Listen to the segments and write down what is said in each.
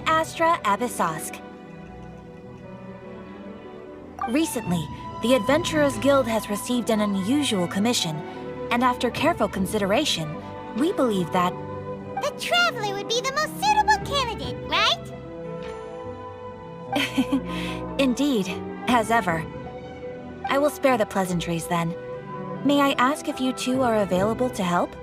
Astra Abyssosk. Recently, the Adventurers Guild has received an unusual commission, and after careful consideration, we believe that... The Traveler would be the most suitable candidate, right? Indeed, as ever. I will spare the pleasantries then. May I ask if you two are available to help?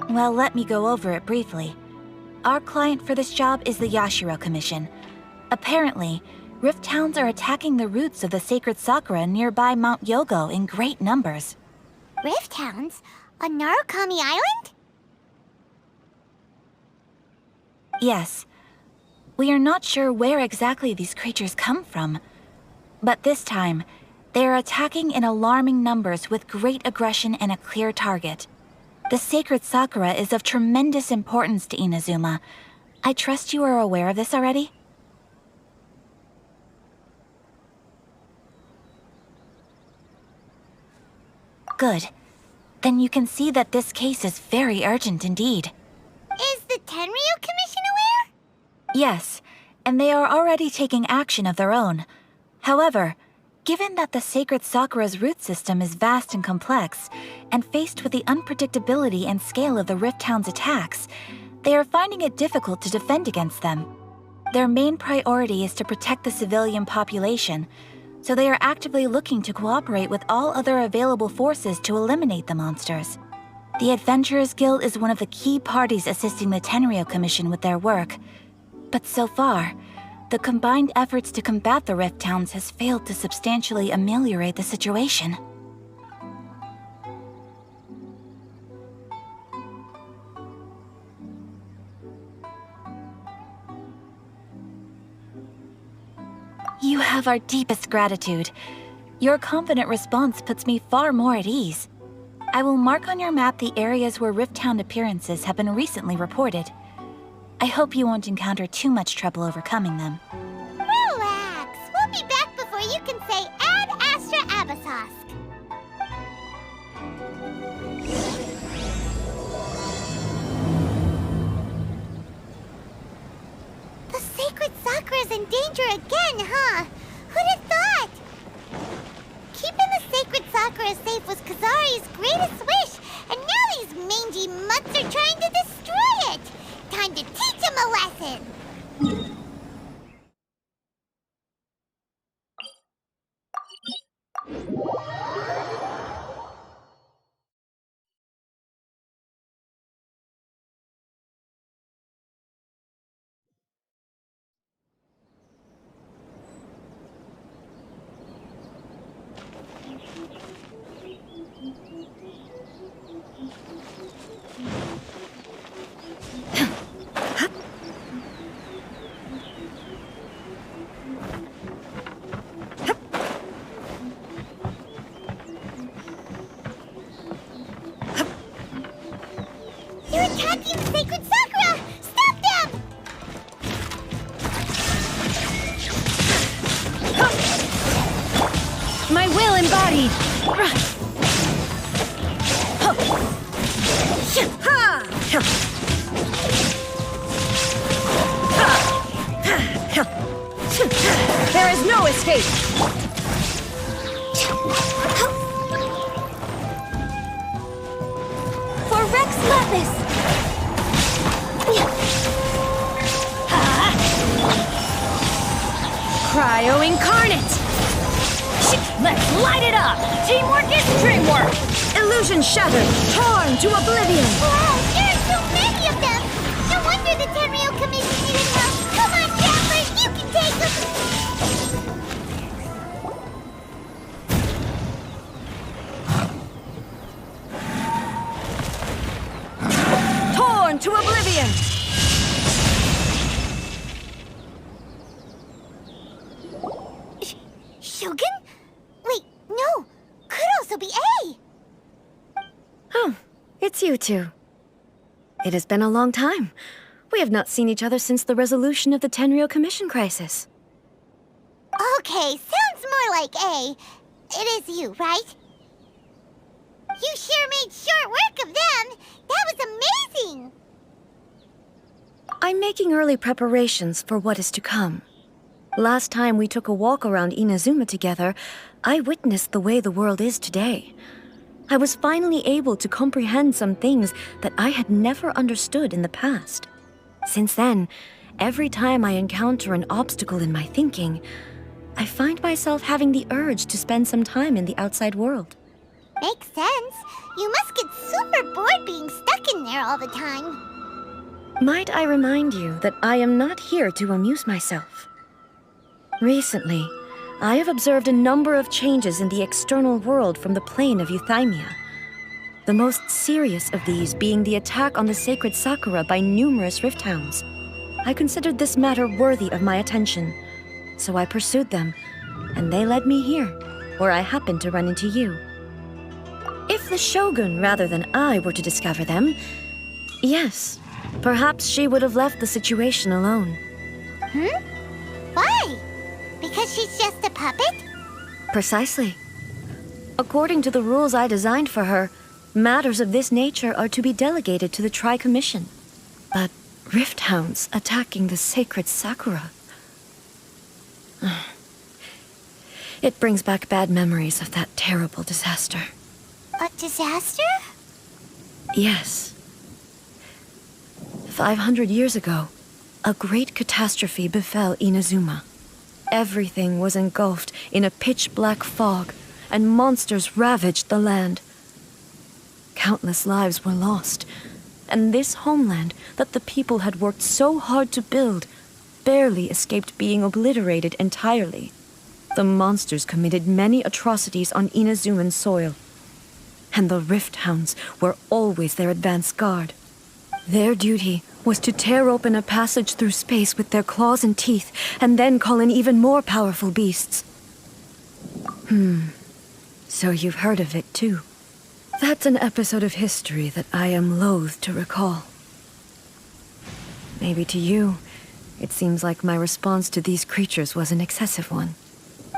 Well, let me go over it briefly. Our client for this job is the Yashiro Commission. Apparently, Rift Towns are attacking the roots of the sacred Sakura nearby Mount Yogo in great numbers. Rift Hounds? On Narukami Island? Yes. We are not sure where exactly these creatures come from. But this time, they are attacking in alarming numbers with great aggression and a clear target. The sacred Sakura is of tremendous importance to Inazuma. I trust you are aware of this already? Good. Then you can see that this case is very urgent indeed. Is the Tenryu Commission aware? Yes, and they are already taking action of their own. However, given that the sacred Sakura's root system is vast and complex, and faced with the unpredictability and scale of the Rift Hound's attacks, they are finding it difficult to defend against them. Their main priority is to protect the civilian population, so they are actively looking to cooperate with all other available forces to eliminate the monsters. The Adventurers Guild is one of the key parties assisting the Tenryu Commission with their work. But so far, the combined efforts to combat the Rift Towns has failed to substantially ameliorate the situation. You have our deepest gratitude. Your confident response puts me far more at ease. I will mark on your map the areas where Rift Town appearances have been recently reported. I hope you won't encounter too much trouble overcoming them. Relax. We'll be back before you can say Ad Astra Abyssosk. The sacred Sakura's in danger again, huh? Who'd have thought? Keeping the sacred Sakura safe was Kazari's greatest wish, and now these mangy mutts are trying to destroy it! Time to teach him a lesson! They're attacking the sacred Sakura! Stop them! My will embodied! There is no escape! For Rex Lapis! Cryo Incarnate! Let's light it up! Teamwork is dreamwork! Illusion shattered, torn to oblivion! Wow, there are so many of them! No wonder the Tenryu Commission needed help! Come on, Jaffers, you can take them! Torn to oblivion! Shogun? Wait, no! Could also be A! Oh, it's you two. It has been a long time. We have not seen each other since the resolution of the Tenryu Commission crisis. Okay, sounds more like A. It is you, right? You sure made short work of them! That was amazing! I'm making early preparations for what is to come. Last time we took a walk around Inazuma together, I witnessed the way the world is today. I was finally able to comprehend some things that I had never understood in the past. Since then, every time I encounter an obstacle in my thinking, I find myself having the urge to spend some time in the outside world. Makes sense. You must get super bored being stuck in there all the time. Might I remind you that I am not here to amuse myself? Recently, I have observed a number of changes in the external world from the plane of Euthymia. The most serious of these being the attack on the sacred Sakura by numerous rift hounds. I considered this matter worthy of my attention, so I pursued them, and they led me here, where I happened to run into you. If the Shogun rather than I were to discover them, yes, perhaps she would have left the situation alone. Why? Because she's just a puppet? Precisely. According to the rules I designed for her, matters of this nature are to be delegated to the Tri-Commission. But rift hounds attacking the sacred Sakura... It brings back bad memories of that terrible disaster. A disaster? Yes. 500 years ago, a great catastrophe befell Inazuma. Everything was engulfed in a pitch-black fog, and monsters ravaged the land. Countless lives were lost, and this homeland that the people had worked so hard to build barely escaped being obliterated entirely. The monsters committed many atrocities on Inazuman soil, and the rift hounds were always their advance guard. Their duty was to tear open a passage through space with their claws and teeth, and then call in even more powerful beasts. So you've heard of it too. That's an episode of history that I am loath to recall. Maybe to you, it seems like my response to these creatures was an excessive one.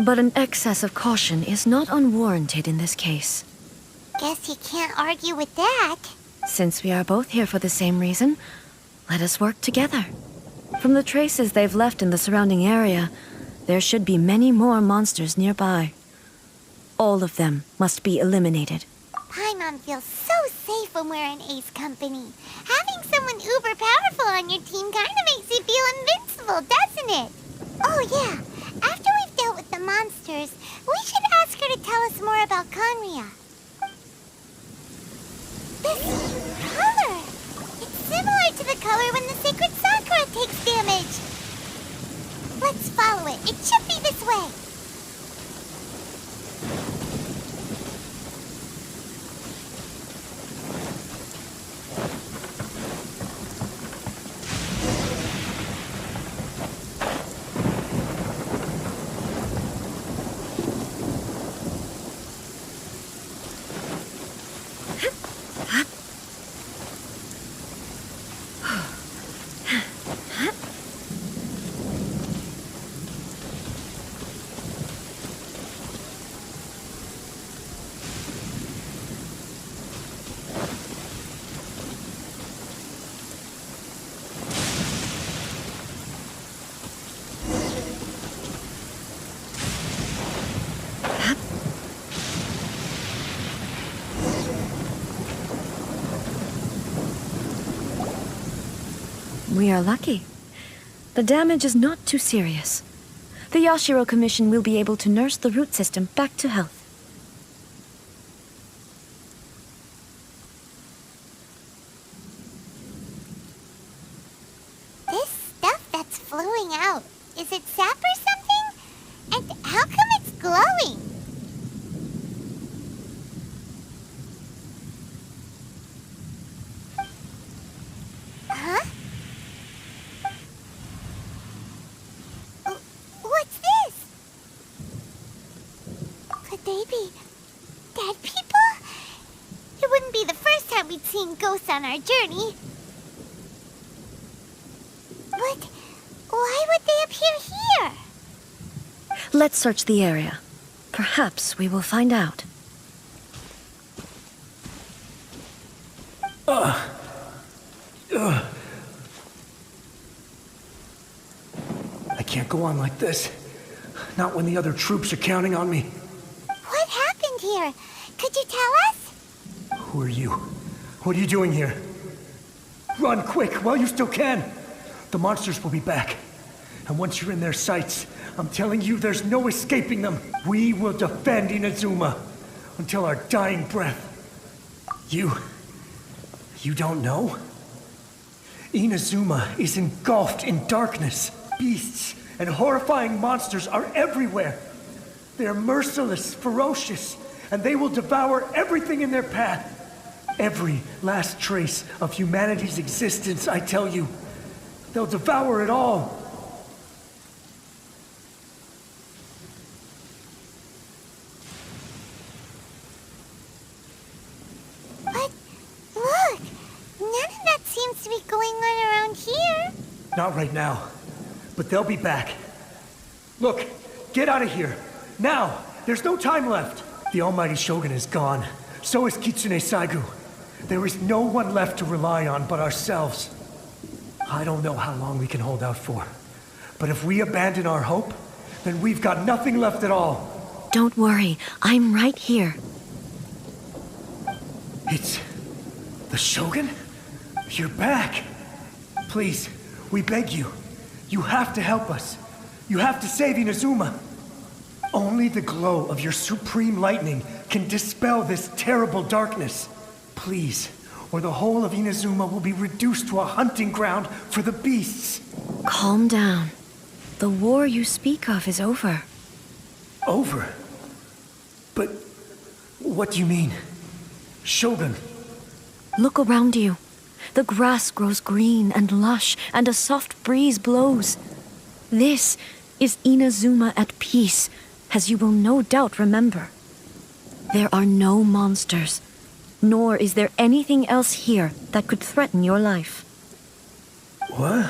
But an excess of caution is not unwarranted in this case. Guess you can't argue with that. Since we are both here for the same reason, let us work together. From the traces they've left in the surrounding area, there should be many more monsters nearby. All of them must be eliminated. Paimon feels so safe when we're in Ace Company. Having someone uber powerful on your team kinda makes you feel invincible, doesn't it? Oh yeah, after we've dealt with the monsters, we should ask her to tell us more about Conria. This color! It's similar to the color when the sacred Sakura takes damage. Let's follow it. It should be this way. We are lucky. The damage is not too serious. The Yashiro Commission will be able to nurse the root system back to health. This stuff that's flowing out, is it sap or something? And how come it's glowing? Huh? What's this? Could they be dead people? It wouldn't be the first time we'd seen ghosts on our journey. But why would they appear here? Let's search the area. Perhaps we will find out. can't go on like this. Not when the other troops are counting on me. What happened here? Could you tell us? Who are you? What are you doing here? Run quick while you still can. The monsters will be back. And once you're in their sights, I'm telling you there's no escaping them. We will defend Inazuma until our dying breath. You don't know? Inazuma is engulfed in darkness. Beasts and horrifying monsters are everywhere. They're merciless, ferocious, and they will devour everything in their path. Every last trace of humanity's existence, I tell you. They'll devour it all. But look, none of that seems to be going on around here. Not right now, but they'll be back. Look, get out of here. Now, there's no time left. The Almighty Shogun is gone. So is Kitsune Saigu. There is no one left to rely on but ourselves. I don't know how long we can hold out for. But if we abandon our hope, then we've got nothing left at all. Don't worry, I'm right here. It's... the Shogun? You're back. Please, we beg you. You have to help us. You have to save Inazuma. Only the glow of your supreme lightning can dispel this terrible darkness. Please, or the whole of Inazuma will be reduced to a hunting ground for the beasts. Calm down. The war you speak of is over. Over? But what do you mean? Shogun? Look around you. The grass grows green and lush, and a soft breeze blows. This is Inazuma at peace, as you will no doubt remember. There are no monsters, nor is there anything else here that could threaten your life. What?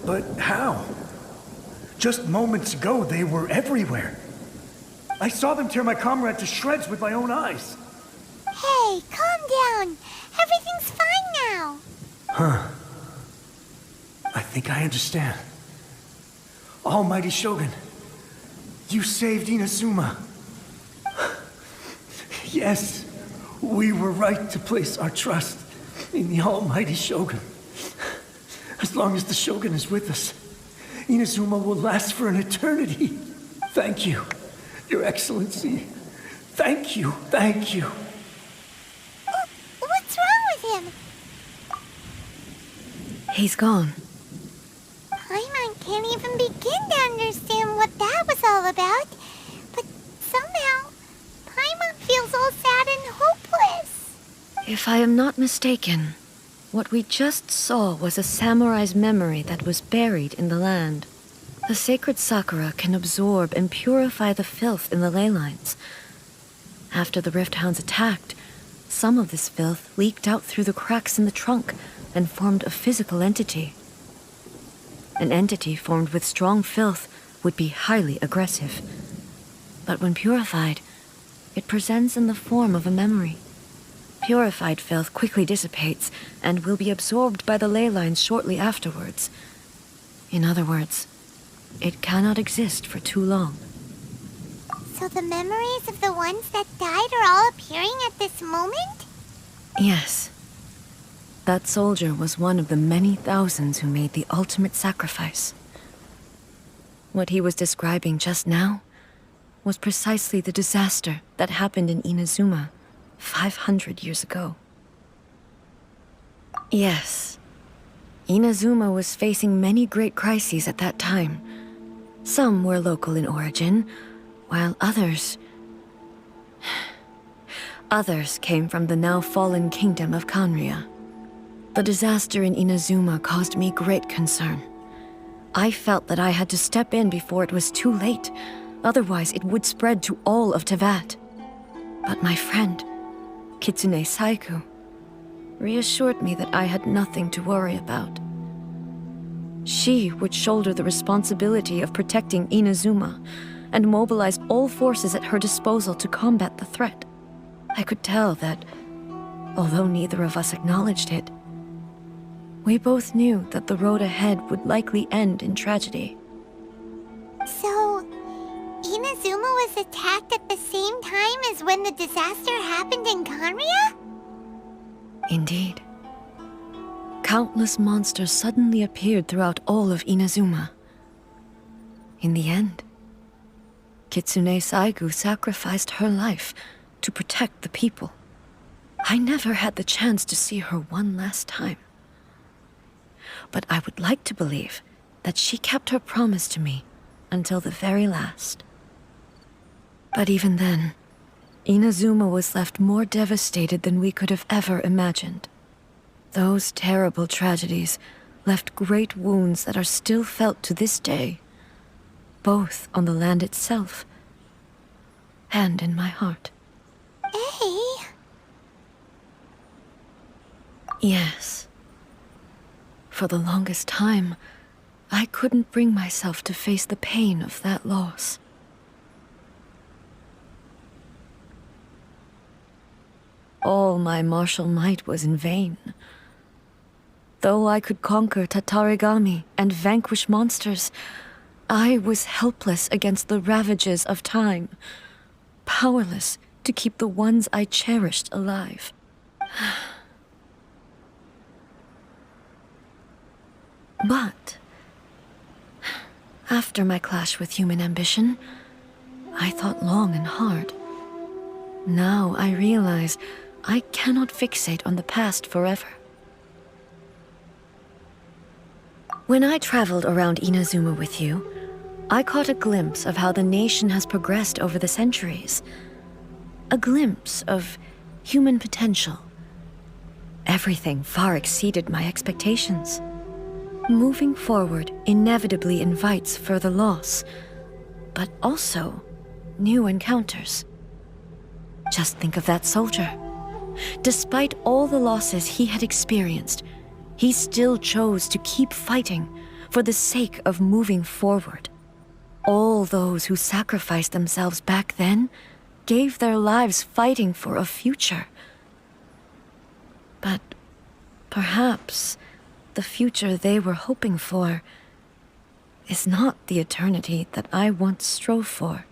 But how? Just moments ago, they were everywhere. I saw them tear my comrade to shreds with my own eyes. Hey, calm down. Everything's fine now. Huh. I think I understand. Almighty Shogun, you saved Inazuma. Yes, we were right to place our trust in the Almighty Shogun. As long as the Shogun is with us, Inazuma will last for an eternity. Thank you, Your Excellency. Thank you, thank you. What's wrong with him? He's gone. Paimon can't even begin to understand what that was all about. But somehow, Paimon feels all sad and hopeless. If I am not mistaken, what we just saw was a samurai's memory that was buried in the land. The sacred sakura can absorb and purify the filth in the ley lines. After the Rift Hounds attacked, some of this filth leaked out through the cracks in the trunk and formed a physical entity. An entity formed with strong filth would be highly aggressive. But when purified, it presents in the form of a memory. Purified filth quickly dissipates and will be absorbed by the ley lines shortly afterwards. In other words, it cannot exist for too long. So the memories of the ones that died are all appearing at this moment? Yes. That soldier was one of the many thousands who made the ultimate sacrifice. What he was describing just now was precisely the disaster that happened in Inazuma 500 years ago. Yes. Inazuma was facing many great crises at that time. Some were local in origin, while others came from the now fallen kingdom of Kanria. The disaster in Inazuma caused me great concern. I felt that I had to step in before it was too late, otherwise it would spread to all of Teyvat. But my friend, Kitsune Saigu, reassured me that I had nothing to worry about. She would shoulder the responsibility of protecting Inazuma and mobilized all forces at her disposal to combat the threat. I could tell that, although neither of us acknowledged it, We both knew that the road ahead would likely end in tragedy. So, Inazuma was attacked at the same time as when the disaster happened in Kanria? Indeed. Countless monsters suddenly appeared throughout all of Inazuma. In the end, Kitsune Saigu sacrificed her life to protect the people. I never had the chance to see her one last time. But I would like to believe that she kept her promise to me until the very last. But even then, Inazuma was left more devastated than we could have ever imagined. Those terrible tragedies left great wounds that are still felt to this day, both on the land itself and in my heart. Hey. Yes. For the longest time, I couldn't bring myself to face the pain of that loss. All my martial might was in vain. Though I could conquer Tatarigami and vanquish monsters, I was helpless against the ravages of time, powerless to keep the ones I cherished alive. But after my clash with human ambition, I thought long and hard. Now I realize I cannot fixate on the past forever. When I traveled around Inazuma with you, I caught a glimpse of how the nation has progressed over the centuries. A glimpse of human potential. Everything far exceeded my expectations. Moving forward inevitably invites further loss, but also new encounters. Just think of that soldier. Despite all the losses he had experienced, he still chose to keep fighting for the sake of moving forward. All those who sacrificed themselves back then gave their lives fighting for a future. But perhaps the future they were hoping for is not the eternity that I once strove for.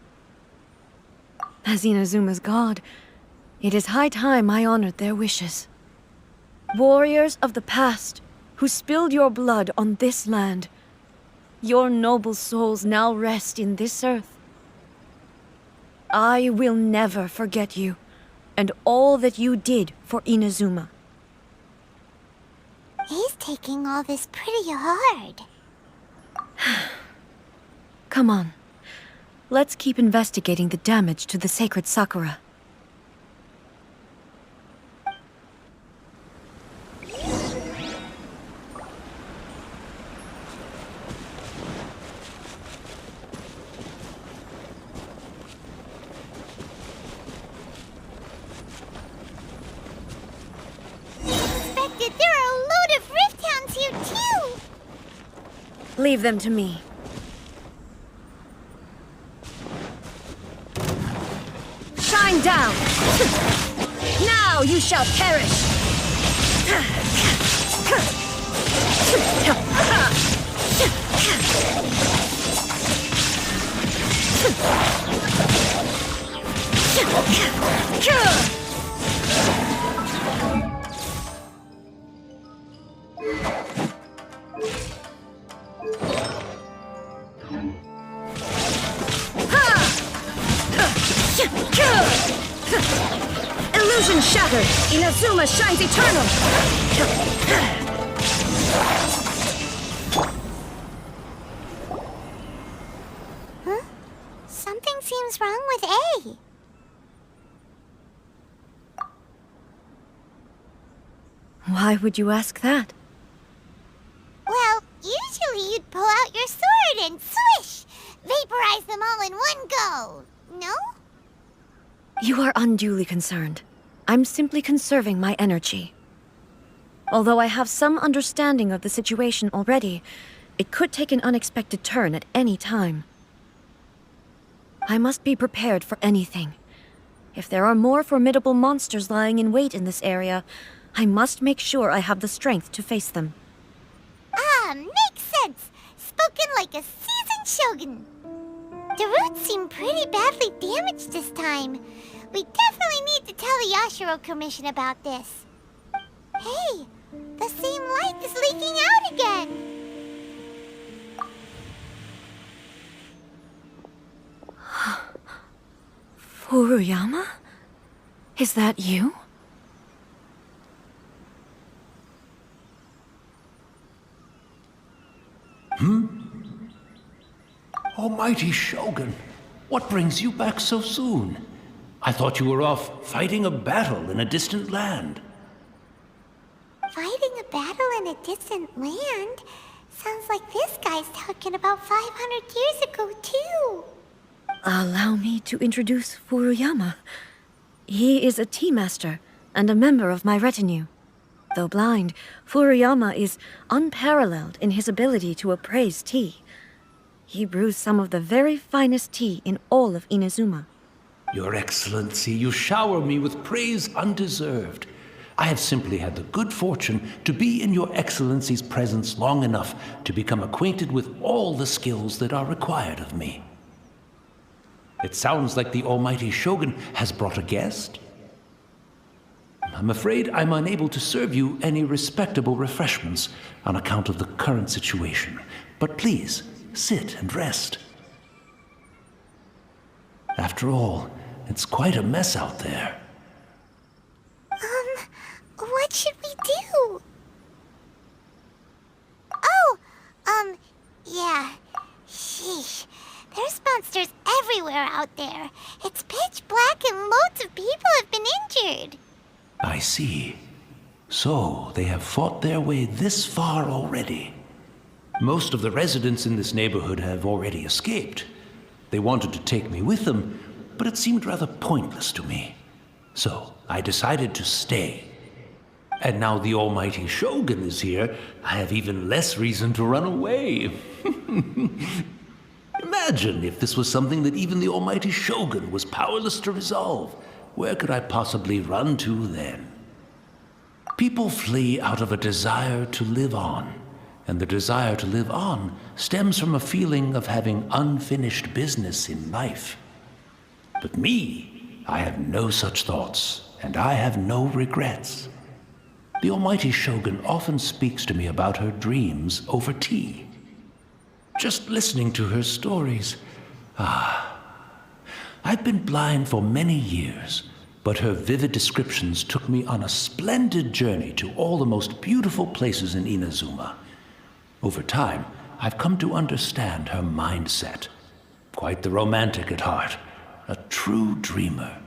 As Inazuma's god, it is high time I honored their wishes. Warriors of the past, who spilled your blood on this land, your noble souls now rest in this earth. I will never forget you, and all that you did for Inazuma. He's taking all this pretty hard. Come on. Let's keep investigating the damage to the sacred Sakura. There are a load of Rift Hounds here too! Leave them to me. Shine down! Now you shall perish! Illusion shattered! Inazuma shines eternal! Huh? Something seems wrong with A. Why would you ask that? Well, usually you'd pull out your sword and swish! Vaporize them all in one go, no? You are unduly concerned. I'm simply conserving my energy. Although I have some understanding of the situation already, it could take an unexpected turn at any time. I must be prepared for anything. If there are more formidable monsters lying in wait in this area, I must make sure I have the strength to face them. makes sense. Spoken like a seasoned shogun. The roots seem pretty badly damaged this time. We definitely need to tell the Yashiro Commission about this. Hey, the same light is leaking out again. Furuyama? Is that you? Almighty Shogun, what brings you back so soon? I thought you were off fighting a battle in a distant land. Fighting a battle in a distant land? Sounds like this guy's talking about 500 years ago, too. Allow me to introduce Furuyama. He is a tea master and a member of my retinue. Though blind, Furuyama is unparalleled in his ability to appraise tea. He brews some of the very finest tea in all of Inazuma. Your Excellency, you shower me with praise undeserved. I have simply had the good fortune to be in Your Excellency's presence long enough to become acquainted with all the skills that are required of me. It sounds like the Almighty Shogun has brought a guest. I'm afraid I'm unable to serve you any respectable refreshments on account of the current situation. But please, sit and rest. After all, it's quite a mess out there. What should we do? Oh, yeah. Sheesh. There's monsters everywhere out there. It's pitch black and loads of people have been injured. I see. So, they have fought their way this far already. Most of the residents in this neighborhood have already escaped. They wanted to take me with them, but it seemed rather pointless to me. So, I decided to stay. And now the Almighty Shogun is here, I have even less reason to run away. Imagine if this was something that even the Almighty Shogun was powerless to resolve. Where could I possibly run to then? People flee out of a desire to live on, and the desire to live on stems from a feeling of having unfinished business in life. But me, I have no such thoughts, and I have no regrets. The Almighty Shogun often speaks to me about her dreams over tea. Just listening to her stories, I've been blind for many years, but her vivid descriptions took me on a splendid journey to all the most beautiful places in Inazuma. Over time, I've come to understand her mindset. Quite the romantic at heart, a true dreamer.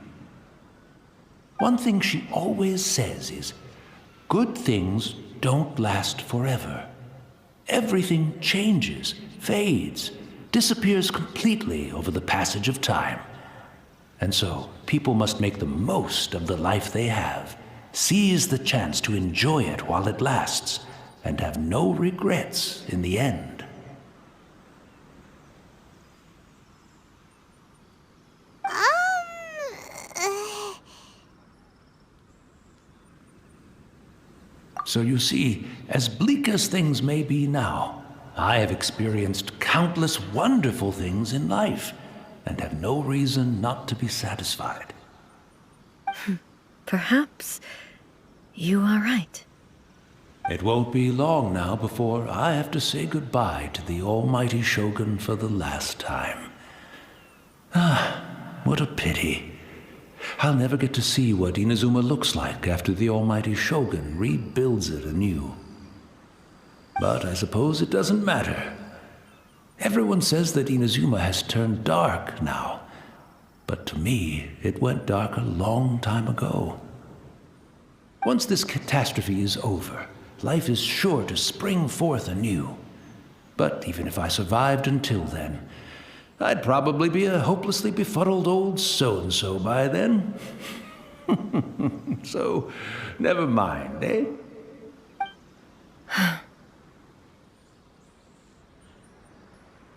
One thing she always says is, good things don't last forever. Everything changes, fades, disappears completely over the passage of time. And so, people must make the most of the life they have, seize the chance to enjoy it while it lasts, and have no regrets in the end. So you see, as bleak as things may be now, I have experienced countless wonderful things in life, and have no reason not to be satisfied. Perhaps you are right. It won't be long now before I have to say goodbye to the Almighty Shogun for the last time. What a pity. I'll never get to see what Inazuma looks like after the Almighty Shogun rebuilds it anew. But I suppose it doesn't matter. Everyone says that Inazuma has turned dark now, but to me, it went dark a long time ago. Once this catastrophe is over, life is sure to spring forth anew. But even if I survived until then, I'd probably be a hopelessly befuddled old so-and-so by then. So, never mind, eh?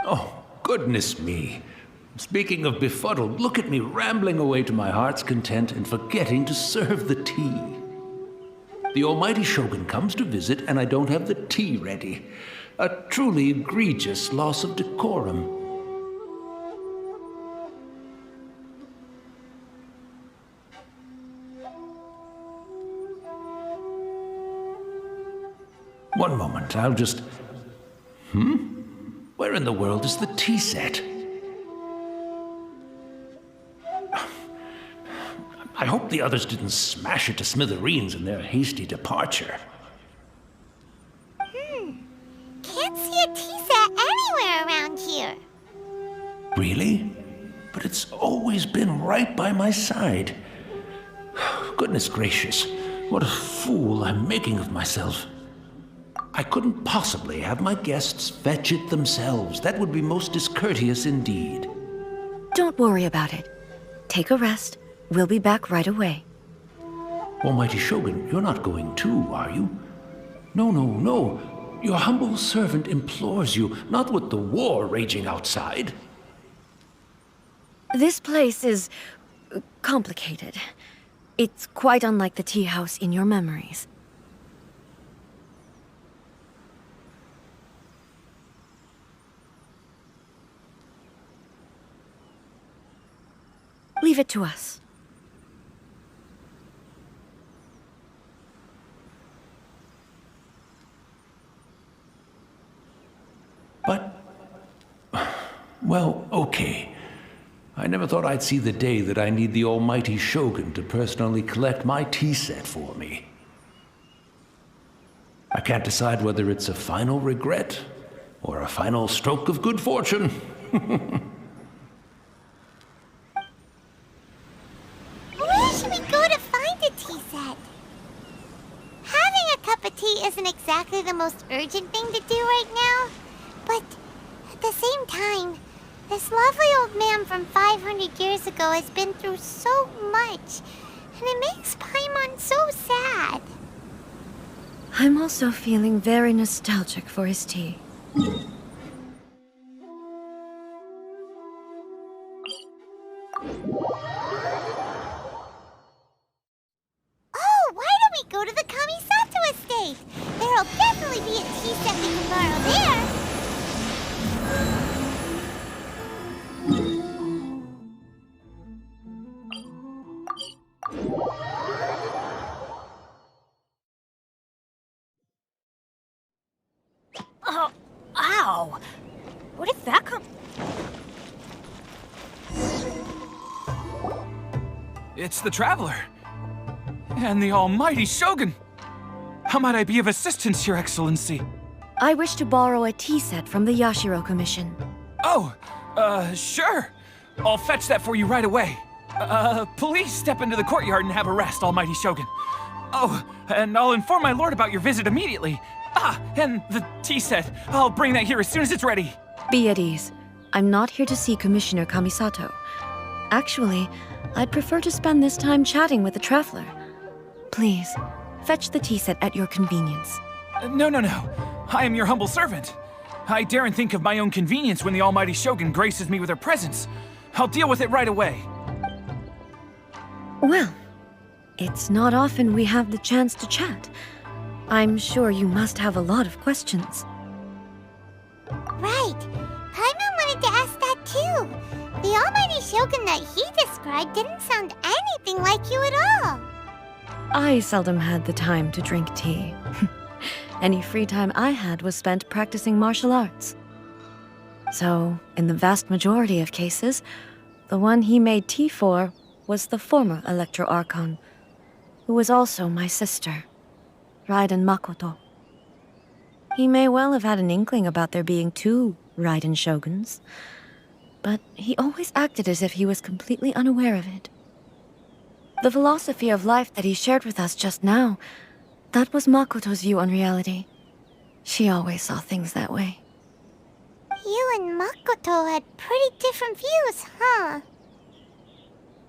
Oh, goodness me. Speaking of befuddled, look at me rambling away to my heart's content and forgetting to serve the tea. The Almighty Shogun comes to visit and I don't have the tea ready. A truly egregious loss of decorum. One moment, I'll just... Where in the world is the tea set? I hope the others didn't smash it to smithereens in their hasty departure. Can't see a tea set anywhere around here. Really? But it's always been right by my side. Goodness gracious, what a fool I'm making of myself. I couldn't possibly have my guests fetch it themselves. That would be most discourteous indeed. Don't worry about it. Take a rest. We'll be back right away. Almighty Shogun, you're not going too, are you? No. Your humble servant implores you, not with the war raging outside. This place is complicated. It's quite unlike the tea house in your memories. Leave it to us. But... well, okay. I never thought I'd see the day that I need the almighty Shogun to personally collect my tea set for me. I can't decide whether it's a final regret or a final stroke of good fortune. Where should we go to find a tea set? Having a cup of tea isn't exactly the most urgent thing to do right now, but at the same time, this lovely old man from 500 years ago has been through so much, and it makes Paimon so sad. I'm also feeling very nostalgic for his tea. Oh, why don't we go to the Kamisato estate? There'll definitely be a tea set we can borrow there. Oh, ow! Where did that come? It's the Traveler. And the almighty Shogun. How might I be of assistance, Your Excellency? I wish to borrow a tea set from the Yashiro Commission. Oh, sure. I'll fetch that for you right away. Please step into the courtyard and have a rest, almighty Shogun. Oh, and I'll inform my lord about your visit immediately. Ah, and the tea set. I'll bring that here as soon as it's ready. Be at ease. I'm not here to see Commissioner Kamisato. Actually, I'd prefer to spend this time chatting with the Traveler. Please, fetch the tea set at your convenience. No. I am your humble servant. I daren't think of my own convenience when the almighty Shogun graces me with her presence. I'll deal with it right away. Well, it's not often we have the chance to chat. I'm sure you must have a lot of questions. Right. Paimon wanted to ask that too. The almighty Shogun that he described didn't sound anything like you at all. I seldom had the time to drink tea. Any free time I had was spent practicing martial arts. So, in the vast majority of cases, the one he made tea for was the former Electro Archon, who was also my sister, Raiden Makoto. He may well have had an inkling about there being two Raiden Shoguns, but he always acted as if he was completely unaware of it. The philosophy of life that he shared with us just now, that was Makoto's view on reality. She always saw things that way. You and Makoto had pretty different views, huh?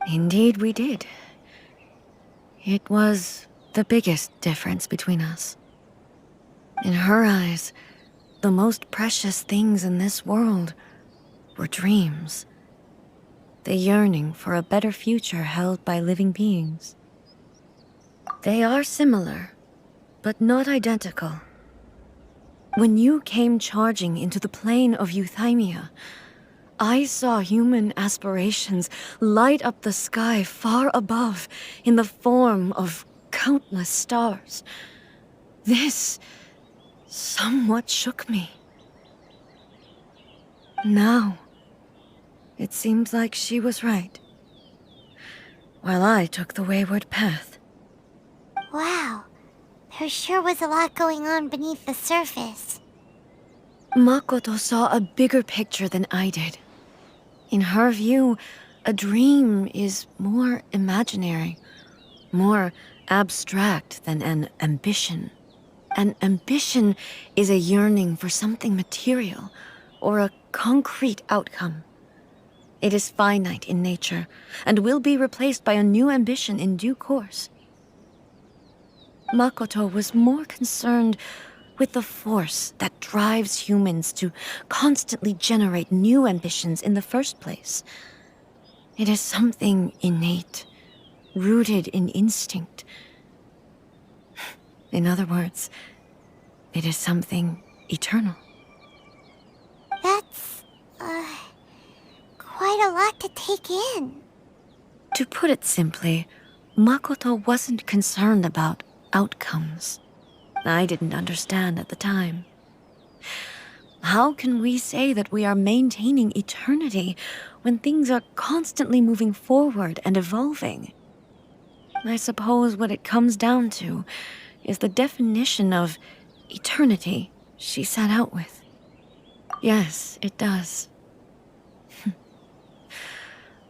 Indeed we did. It was the biggest difference between us. In her eyes, the most precious things in this world were dreams. The yearning for a better future held by living beings. They are similar, but not identical. When you came charging into the plane of Euthymia, I saw human aspirations light up the sky far above in the form of countless stars. This somewhat shook me. Now, it seems like she was right, while I took the wayward path. Wow, there sure was a lot going on beneath the surface. Makoto saw a bigger picture than I did. In her view, a dream is more imaginary, more abstract than an ambition. An ambition is a yearning for something material, or a concrete outcome. It is finite in nature, and will be replaced by a new ambition in due course. Makoto was more concerned with the force that drives humans to constantly generate new ambitions in the first place. It is something innate, rooted in instinct. In other words, it is something eternal. That's, quite a lot to take in. To put it simply, Makoto wasn't concerned about outcomes. I didn't understand at the time. How can we say that we are maintaining eternity when things are constantly moving forward and evolving? I suppose what it comes down to is the definition of eternity she set out with. Yes, it does.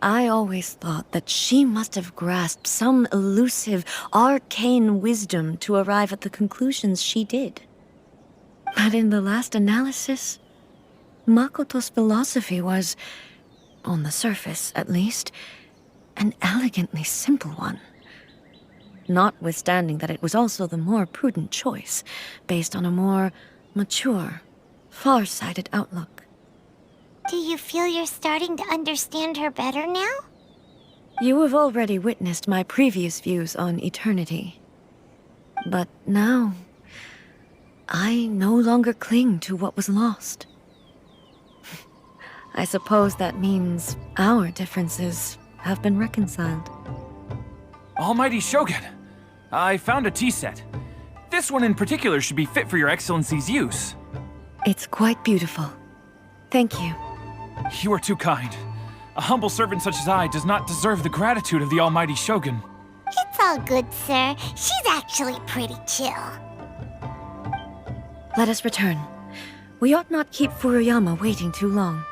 I always thought that she must have grasped some elusive, arcane wisdom to arrive at the conclusions she did. But in the last analysis, Makoto's philosophy was, on the surface at least, an elegantly simple one. Notwithstanding that it was also the more prudent choice, based on a more mature, far-sighted outlook. Do you feel you're starting to understand her better now? You have already witnessed my previous views on eternity. But now, I no longer cling to what was lost. I suppose that means our differences have been reconciled. Almighty Shogun, I found a tea set. This one in particular should be fit for your Excellency's use. It's quite beautiful. Thank you. You are too kind. A humble servant such as I does not deserve the gratitude of the Almighty Shogun. It's all good, sir. She's actually pretty chill. Let us return. We ought not keep Furuyama waiting too long.